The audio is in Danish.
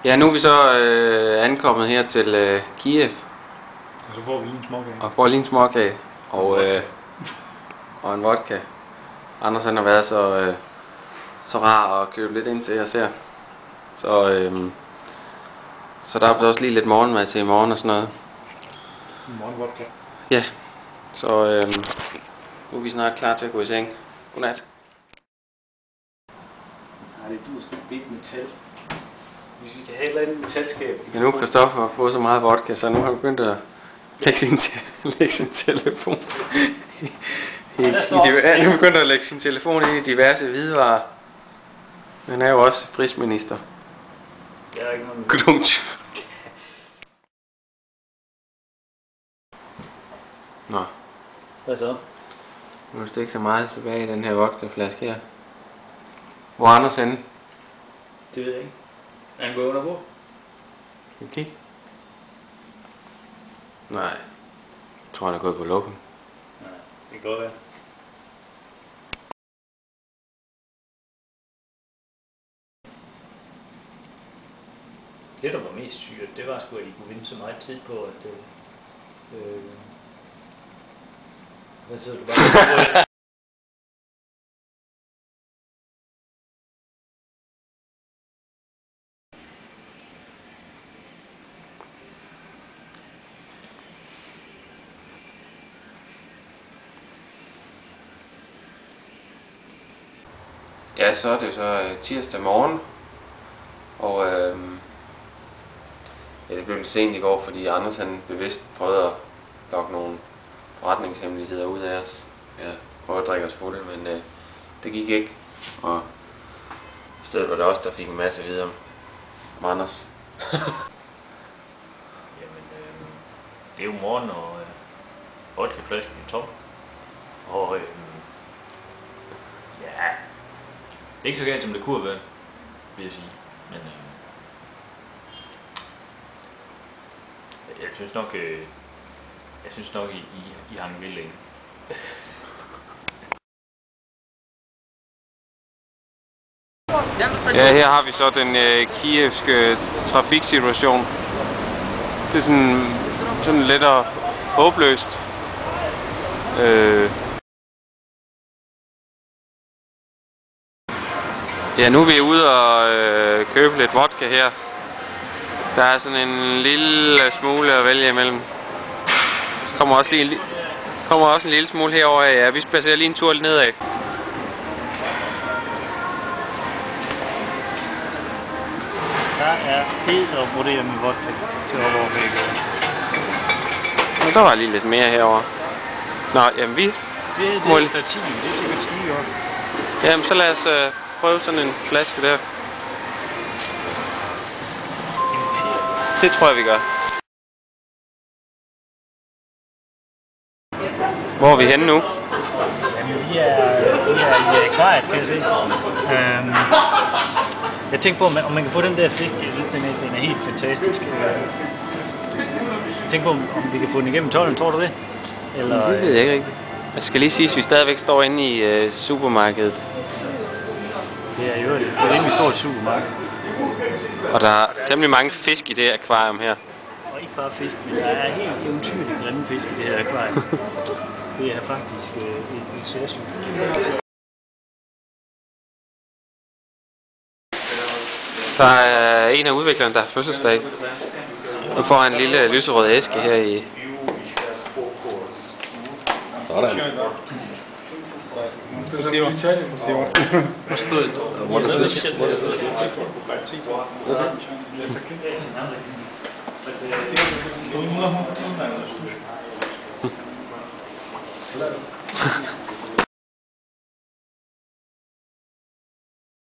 Ja, nu er vi så ankommet her til Kiev. Og så får vi lige en småkage. Og får lige en småkage. Og en vodka. Anders han har været så rar at købe lidt ind til os her. Så der er også lige lidt morgenmad til i morgen og sådan noget. Morgenvodka. Ja, så nu er vi snart klar til at gå i seng. Godnat. Nej, det er du, skal bygge metal. Hvis vi skal have et eller andet metalskab. Ja, nu Christoffer har fået så meget vodka, så nu har han begyndt at lægge sin telefon. Nu er begyndt at lægge sin telefon ind i diverse hvidevarer. Han er jo også prisminister. Jeg er ikke noget med. Glunch. Nå. Hvad så? Nu er der ikke så meget tilbage i den her vodkaflaske her. Hvor er Anders henne? Det ved jeg ikke. Er han gået under bord? Skal vi kigge? Nej. Jeg tror han er gået på lukken. Nej, det kan godt være. Det der var mest syret, det var sgu at I kunne vinde så meget tid på at hvad sidder du bare? Ja, så er det så tirsdag morgen. Og det blev lidt sent i går, fordi Anders han bevidst prøvede at lokke nogle forretningshemmeligheder ud af os. Ja, prøvede at drikke os fulde, men det gik ikke. Og i stedet var det os, der fik en masse videre om Anders. Jamen, det er jo morgen, og vodkaflasken er tom. Og ja, ikke så galt som det kunne have været, vil jeg sige. Men jeg synes nok, I hang vildt længe. Ja, her har vi så den kievske trafiksituation. Det er sådan lidt håbløst. Ja, nu er vi ude og købe lidt vodka her. Der er sådan en lille smule at vælge imellem. Kommer også en lille smule herover af. Ja, vi spacerer lige en tur nedad. Der er helt at vurdere med vodka til op over begge. Og der var lige lidt mere herover. Nå, jamen vi... Det er platin, det er sikkert skide godt. Jamen så lad os prøve sådan en flaske der. Det tror jeg vi gør. Hvor er vi henne nu? Jamen vi er i akvariet, kan jeg se. Jeg tænkte på, om man kan få den der fisk. Den er helt fantastisk. Jeg tænkte på, om vi kan få den igennem tolden, tror du det? Eller, Det ved jeg ikke rigtigt. Jeg skal lige sige, at vi stadigvæk står inde i supermarkedet. det er jo et rimelig stort supermarked. Og der er temmelig mange fisk i det akvarium her. Og ikke bare fisk, men der er helt eventyrligt grimme fisk i det her akvarium. Det er faktisk et særsyn. Der er en af udviklerne, der har fødselsdag. Nu får han en lille lyserød æske her i. Sådan. Спасибо. Спасибо. Что это? Вот это. Вот это.